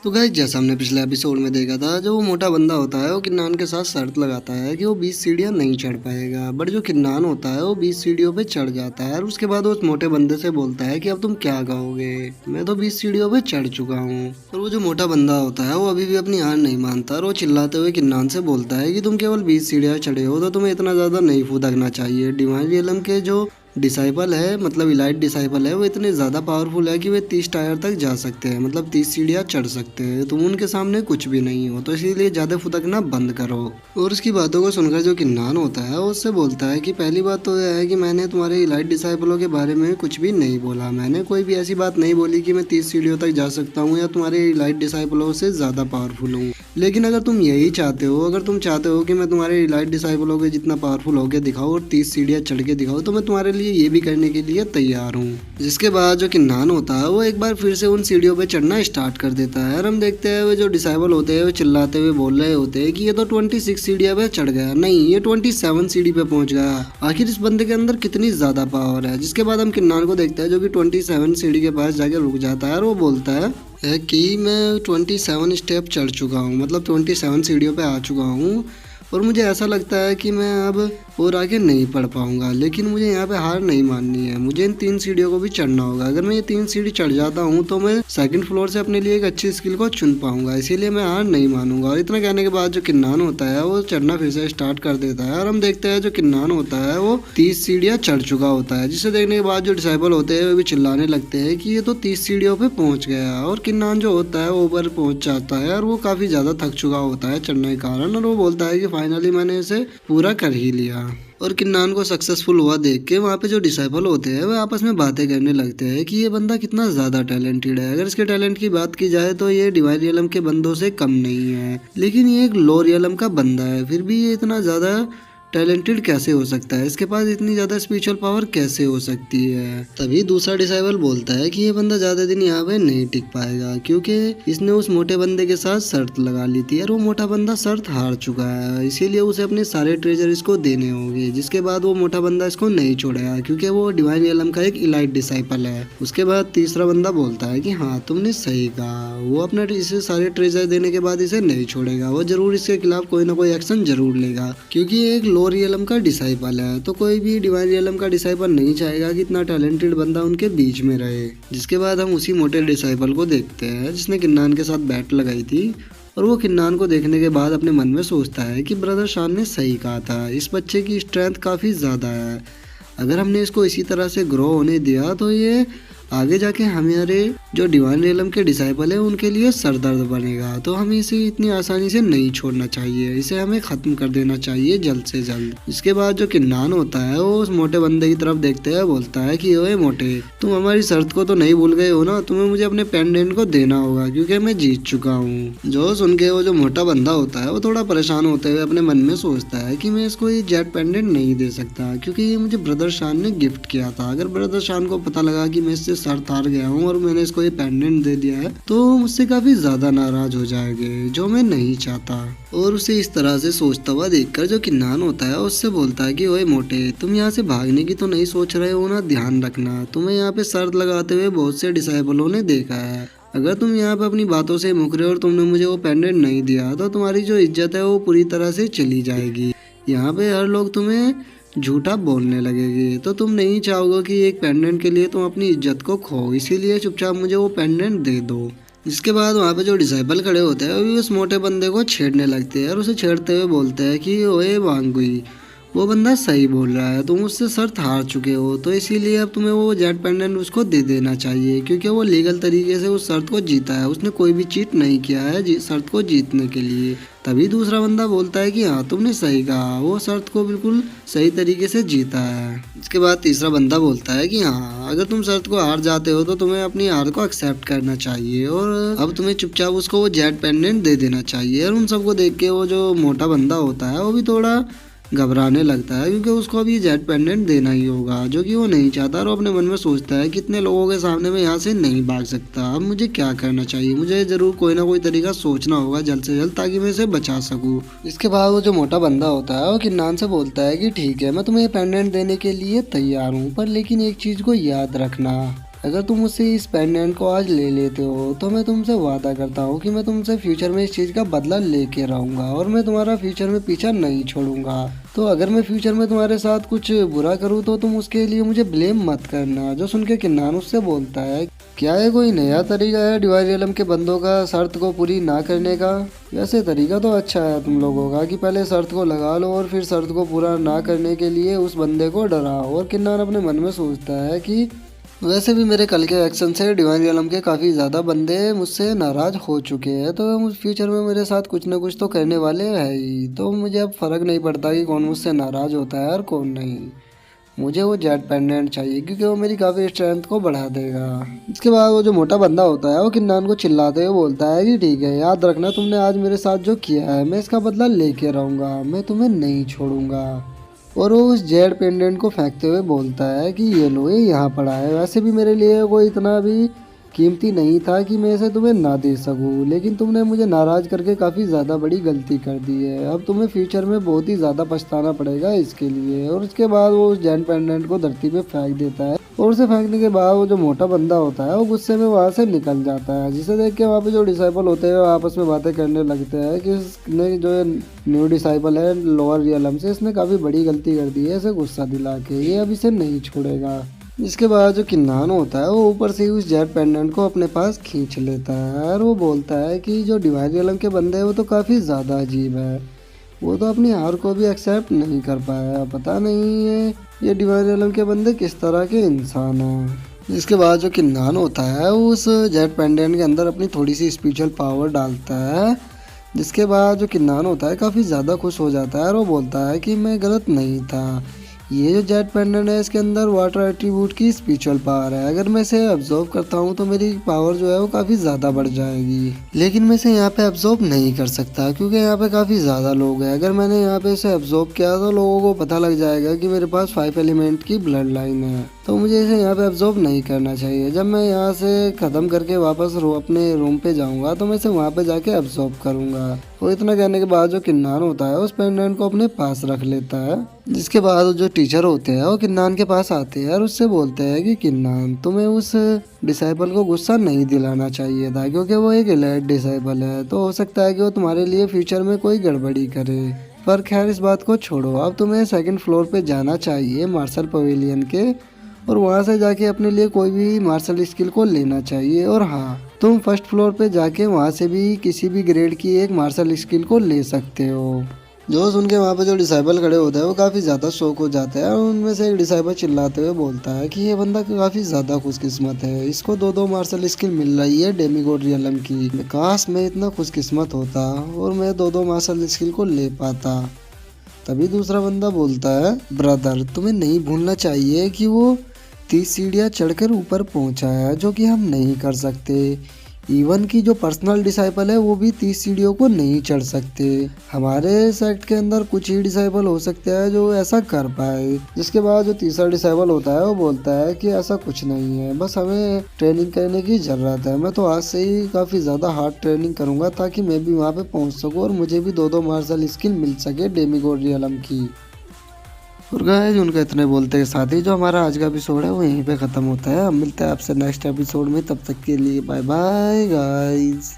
तो गाइस जैसा हमने पिछले एपिसोड में देखा था, जो वो मोटा बंदा होता है वो किन्नान के साथ शर्त लगाता है कि वो 20 सीढ़ियाँ नहीं चढ़ पाएगा। बट जो किन्नान होता है वो 20 सीढ़ियों पे चढ़ जाता है और उसके बाद वो उस मोटे बंदे से बोलता है कि अब तुम क्या कहोगे, मैं तो 20 सीढ़ियों पे चढ़ चुका हूँ। और वो जो मोटा बंदा होता है वो अभी भी अपनी हार नहीं मानता और वो चिल्लाते हुए किन्नान से बोलता है कि तुम केवल 20 सीढ़ियाँ चढ़े हो तो तुम्हें इतना ज़्यादा नहीं फूदकना चाहिए। डिवाइन रियलम के जो डिसाइपल है, मतलब इलाइट डिसाइपल है, वो इतने ज़्यादा पावरफुल है कि वे 30 टायर तक जा सकते हैं, मतलब 30 सीढ़ियाँ चढ़ सकते हैं। तुम उनके सामने कुछ भी नहीं हो, तो इसीलिए ज़्यादा फुदकना बंद करो। और उसकी बातों को सुनकर जो किन्नान होता है वो उससे बोलता है कि पहली बात तो यह है कि मैंने तुम्हारे इलाइट डिसाइपलों के बारे में कुछ भी नहीं बोला। मैंने कोई भी ऐसी बात नहीं बोली कि मैं 30 सीढ़ियों तक जा सकता हूँ या तुम्हारे इलाइट डिसाइपलों से ज़्यादा पावरफुल हूँ। लेकिन अगर तुम यही चाहते हो, अगर तुम चाहते हो कि मैं तुम्हारे इलाइट डिसाइपलों के जितना पावरफुल होकर दिखाऊँ और 30 सीढ़ियाँ चढ़ के दिखाऊँ, तो मैं तुम्हारे लिए ये भी करने के लिए तैयार हूँ। जिसके बाद जो किन्नान होता है वो एक बार फिर से उन सीढ़ियों पे चढ़ना स्टार्ट कर देता है और हम देखते हैं वो जो डिसाइबल होते हैं वो चिल्लाते हुए बोल रहे होते हैं कि ये तो 26 सीढ़ियाँ पे चढ़ गया, नहीं ये 27 सीढ़ी पे पहुंच गया। आखिर इस बंदे के अंदर कितनी ज्यादा पावर है। जिसके बाद हम किन्नान को देखते हैं जो कि 27 सीढ़ी के पास जाके रुक जाता है और वो बोलता है कि मैं 27 स्टेप चढ़ चुका हूँ, मतलब 27 सीढ़ियों पे आ चुका हूँ और मुझे ऐसा लगता है कि मैं अब और आगे नहीं पढ़ पाऊंगा। लेकिन मुझे यहाँ पे हार नहीं माननी है, मुझे इन 3 सीढ़ियों को भी चढ़ना होगा। अगर मैं ये 3 सीढ़ी चढ़ जाता हूँ तो मैं सेकंड फ्लोर से अपने लिए एक अच्छी स्किल को चुन पाऊंगा, इसीलिए मैं हार नहीं मानूंगा। और इतना कहने के बाद जो किन्नान होता है वो चढ़ना फिर से स्टार्ट कर देता है और हम देखते हैं जो किन्नान होता है वो 30 सीढ़ियाँ चढ़ चुका होता है। जिसे देखने के बाद जो डिसाइबल होते हैं वो भी चिल्लाने लगते हैं कि ये तो 30 सीढ़ियों पे पहुंच गया। और किन्नान जो होता है वो ऊपर पहुंच जाता है और वो काफी ज्यादा थक चुका होता है चढ़ने के कारण, और वो बोलता है कि फाइनली मैंने इसे पूरा कर ही लिया। और किन्नान को सक्सेसफुल हुआ देख के वहाँ पे जो डिसाइपल होते हैं वो आपस में बातें करने लगते हैं कि ये बंदा कितना ज़्यादा टैलेंटेड है। अगर इसके टैलेंट की बात की जाए तो ये डिवाइन रियलम के बंदों से कम नहीं है, लेकिन ये एक लो रियलम का बंदा है, फिर भी ये इतना ज़्यादा टैलेंटेड कैसे हो सकता है, इसके पास इतनी ज़्यादा स्पिरिचुअल पावर कैसे हो सकती है। तभी दूसरा डिसाइबल बोलता है कि ये बंदा ज़्यादा दिन यहाँ पे नहीं टिक पाएगा क्योंकि इसने उस मोटे बंदे के साथ शर्त लगा ली थी और वो मोटा बंदा शर्त हार चुका है, इसीलिए उसे अपने सारे ट्रेजर इसको देने होंगे। जिसके बाद वो मोटा बंदा इसको नहीं छोड़ेगा क्योंकि वो डिवाइन रियलम का एक इलाइट डिसाइपल है। उसके बाद तीसरा बंदा बोलता है कि हाँ तुमने सही कहा, वो अपना इसे सारे ट्रेजर देने के बाद इसे नहीं छोड़ेगा, वो जरूर इसके खिलाफ कोई ना कोई एक्शन जरूर लेगा क्योंकि ये एक लो रियलम का डिसाइपल है। तो कोई भी डिवाइन रियलम का डिसाइपल नहीं चाहेगा कि इतना टैलेंटेड बंदा उनके बीच में रहे। जिसके बाद हम उसी मोटे डिसाइपल को देखते हैं जिसने किन्नान के साथ बैट लगाई थी और वो किन्नान को देखने के बाद अपने मन में सोचता है कि ब्रदर शान ने सही कहा था, इस बच्चे की स्ट्रेंथ काफ़ी ज़्यादा है। अगर हमने इसको इसी तरह से ग्रो होने दिया तो ये आगे जाके हमारे जो डिवाइन रियलम के डिसाइपल है उनके लिए सरदर्द बनेगा। तो हमें इसे इतनी आसानी से नहीं छोड़ना चाहिए, इसे हमें ख़त्म कर देना चाहिए जल्द से जल्द। इसके बाद जो किन्नान होता है वो उस मोटे बंदे की तरफ देखते हैं, बोलता है कि ओए मोटे, तुम हमारी शर्त को तो नहीं भूल गए हो ना, तुम्हें मुझे अपने पेंडेंट को देना होगा क्योंकि मैं जीत चुका हूँ। जो सुन के वो जो मोटा बंदा होता है वो थोड़ा परेशान होते हुए अपने मन में सोचता है कि मैं इसको ये जेट पेंडेंट नहीं दे सकता क्योंकि ये मुझे ब्रदर शान ने गिफ्ट किया था। अगर ब्रदर शान को पता लगा कि मैं इससे शर्त हार गया हूँ और मैंने इसको ये पेंडेंट दे दिया है तो मुझसे काफी ज्यादा नाराज हो जाएंगे, जो मैं नहीं चाहता। और उसे इस तरह से सोचता हुआ देखकर जो किन्नान होता है उससे बोलता है कि ओए मोटे, तुम यहाँ से भागने की तो नहीं सोच रहे हो ना, ध्यान रखना तुम्हें यहाँ पे शर्त लगाते हुए बहुत से डिसाइबलों ने देखा है। अगर तुम यहाँ पे अपनी बातों से मुकरे और तुमने मुझे वो पेंडेंट नहीं दिया तो तुम्हारी जो इज्जत है वो पूरी तरह से चली जाएगी। यहाँ पे हर लोग तुम्हें झूठा बोलने लगेगी, तो तुम नहीं चाहोगे कि एक पेंडेंट के लिए तुम अपनी इज्जत को खो, इसीलिए चुपचाप मुझे वो पेंडेंट दे दो। जिसके बाद वहाँ पे जो डिसाइपल खड़े होते हैं वो भी उस मोटे बंदे को छेड़ने लगते हैं और उसे छेड़ते हुए बोलते हैं कि ओए वांगुई, वो बंदा सही बोल रहा है, तुम उससे शर्त हार चुके हो तो इसीलिए अब तुम्हें वो जेट पेंडेंट उसको दे देना चाहिए क्योंकि वो लीगल तरीके से उस शर्त को जीता है, उसने कोई भी चीट नहीं किया है शर्त को जीतने के लिए। तभी दूसरा बंदा बोलता है कि हाँ तुमने सही कहा, वो शर्त को बिल्कुल सही तरीके से जीता है। इसके बाद तीसरा बंदा बोलता है कि हाँ अगर तुम शर्त को हार जाते हो तो तुम्हें अपनी हार को एक्सेप्ट करना चाहिए और अब तुम्हें चुपचाप उसको वो जेट पेंडेंट दे देना चाहिए। और उन सबको देख के वो जो मोटा बंदा होता है वो भी थोड़ा घबराने लगता है क्योंकि उसको अभी जेट पेंडेंट देना ही होगा जो कि वो नहीं चाहता और अपने मन में सोचता है कितने लोगों के सामने मैं यहाँ से नहीं भाग सकता, अब मुझे क्या करना चाहिए, मुझे जरूर कोई ना कोई तरीका सोचना होगा जल्द से जल्द ताकि मैं इसे बचा सकूँ। इसके बाद वो जो मोटा बंदा होता है वो किन्नान से बोलता है कि ठीक है मैं तुम्हें पेंडेंट देने के लिए तैयार हूँ, पर लेकिन एक चीज को याद रखना, अगर तुम मुझसे इस पेंडेंट को आज ले लेते हो तो मैं तुमसे वादा करता हूँ कि मैं तुमसे फ्यूचर में इस चीज़ का बदला लेके रहूँगा और मैं तुम्हारा फ्यूचर में पीछा नहीं छोड़ूंगा। तो अगर मैं फ्यूचर में तुम्हारे साथ कुछ बुरा करूँ तो तुम उसके लिए मुझे ब्लेम मत करना। जो सुन के किन्नान उससे बोलता है, क्या ये कोई नया तरीका है डिवाइन रियलम के बंदों का शर्त को पूरी ना करने का? वैसे तरीका तो अच्छा है तुम लोगों का कि पहले शर्त को लगा लो और फिर शर्त को पूरा ना करने के लिए उस बंदे को डराओ। और किन्नान अपने मन में सोचता है कि वैसे भी मेरे कल के एक्शन से डिवाइन रियलम के काफ़ी ज़्यादा बंदे मुझसे नाराज़ हो चुके हैं, तो मुझ फ्यूचर में मेरे साथ कुछ ना कुछ तो करने वाले हैं ही। तो मुझे अब फ़र्क नहीं पड़ता कि कौन मुझसे नाराज़ होता है और कौन नहीं। मुझे वो जेट पेंडेंट चाहिए क्योंकि वो मेरी काफ़ी स्ट्रेंथ को बढ़ा देगा। इसके बाद वो जो मोटा बंदा होता है वो किन्नान को चिल्लाते हुए बोलता है कि ठीक है, याद रखना तुमने आज मेरे साथ जो किया है मैं इसका बदला लेके रहूँगा, मैं तुम्हें नहीं छोड़ूंगा। और वो उस जेड पेंडेंट को फेंकते हुए बोलता है कि ये लो, ये यहाँ पड़ा है। वैसे भी मेरे लिए कोई इतना भी कीमती नहीं था कि मैं इसे तुम्हें ना दे सकूं, लेकिन तुमने मुझे नाराज़ करके काफ़ी ज़्यादा बड़ी गलती कर दी है। अब तुम्हें फ्यूचर में बहुत ही ज़्यादा पछताना पड़ेगा इसके लिए। और उसके बाद वो उस जेड पेंडेंट को धरती पे फेंक देता है और उसे फेंकने के बाद वो जो मोटा बंदा होता है वो गुस्से में वहाँ से निकल जाता है, जिसे देख के वहाँ पे जो डिसाइपल होते हैं वो आपस में बातें करने लगते हैं कि इसने जो न्यू डिसाइपल है लोअर रियलम से, इसने काफ़ी बड़ी गलती कर दी है इसे गुस्सा दिला के, ये अब इसे नहीं छोड़ेगा। इसके बाद जो किन्नान होता है वो ऊपर से ही उस जेट पेंडेंट को अपने पास खींच लेता है और वो बोलता है कि जो डिवाइन रियलम के बंदे हैं वो तो काफ़ी ज़्यादा अजीब है, वो तो अपनी हार को भी एक्सेप्ट नहीं कर पाया। पता नहीं है ये डिवाइन रियलम के बंदे किस तरह के इंसान हैं। इसके बाद जो किन्नान होता है वो उस जेट पेंडेंट के अंदर अपनी थोड़ी सी स्पिरिचुअल पावर डालता है, जिसके बाद जो किन्नान होता है काफ़ी ज़्यादा खुश हो जाता है और वो बोलता है कि मैं गलत नहीं था। ये जो जेट पेंडेंट है इसके अंदर वाटर एट्रीब्यूट की स्पिरिचुअल पावर है, अगर मैं इसे अब्जॉर्व करता हूँ तो मेरी पावर जो है वो काफ़ी ज़्यादा बढ़ जाएगी। लेकिन मैं इसे यहाँ पे अब्जॉर्व नहीं कर सकता क्योंकि यहाँ पे काफ़ी ज़्यादा लोग हैं। अगर मैंने यहाँ पे इसे अब्जॉर्व किया तो लोगों को पता लग जाएगा कि मेरे पास 5 एलिमेंट की ब्लड लाइन है, तो मुझे इसे यहाँ पे अब्जॉर्व नहीं करना चाहिए। जब मैं यहाँ से ख़त्म करके वापस अपने रूम पे जाऊँगा तो मैं इसे वहाँ पे जाके अब्जॉर्व करूँगा। और इतना कहने के बाद जो किन्नान होता है उस पेंडेंट को अपने पास रख लेता है, जिसके बाद जो टीचर होते हैं वो किन्नान के पास आते हैं और उससे बोलते हैं कि किन्नान, तुम्हें उस डिसाइपल को गुस्सा नहीं दिलाना चाहिए था क्योंकि वो एक एलाइट डिसाइपल है, तो हो सकता है कि वो तुम्हारे लिए फ्यूचर में कोई गड़बड़ी करे। पर खैर इस बात को छोड़ो, अब तुम्हें सेकंड फ्लोर पे जाना चाहिए मार्शल पवेलियन के और वहाँ से जाके अपने लिए कोई भी मार्शल स्किल को लेना चाहिए। और हाँ, तुम फर्स्ट फ्लोर पे जाके वहाँ से भी किसी भी ग्रेड की एक मार्शल स्किल को ले सकते हो। जो सुन के वहाँ पे जो डिसाइबल खड़े होते हैं वो काफ़ी ज़्यादा शौक हो जाते हैं और उनमें से एक डिसाइबल चिल्लाते हुए बोलता है कि ये बंदा काफ़ी ज़्यादा खुशकिस्मत है, इसको 2-2 मार्शल स्किल मिल रही है डेमीगॉड रियलम की। काश मैं इतना खुशकिस्मत होता और मैं 2-2 मार्शल स्किल को ले पाता। तभी दूसरा बंदा बोलता है, ब्रदर तुम्हें नहीं भूलना चाहिए कि वो 30 सीढ़ियाँ चढ़कर ऊपर पहुँचा है, जो कि हम नहीं कर सकते। इवन की जो पर्सनल डिसाइपल है वो भी 30 सीढ़ियों को नहीं चढ़ सकते। हमारे सेक्ट के अंदर कुछ ही डिसाइपल हो सकते हैं जो ऐसा कर पाए। जिसके बाद जो तीसरा डिसाइपल होता है वो बोलता है कि ऐसा कुछ नहीं है, बस हमें ट्रेनिंग करने की ज़रूरत है। मैं तो आज से ही काफ़ी ज़्यादा हार्ड ट्रेनिंग करूँगा ताकि मैं भी वहाँ पे पहुँच सकूँ और मुझे भी 2-2 मार्शल स्किल मिल सके डेमीगॉड रियलम की। और गाइस उनका इतने बोलते के साथ ही जो हमारा आज का एपिसोड है वो यहीं पे ख़त्म होता है। अब मिलते हैं आपसे नेक्स्ट एपिसोड में, तब तक के लिए बाय बाय गाइस।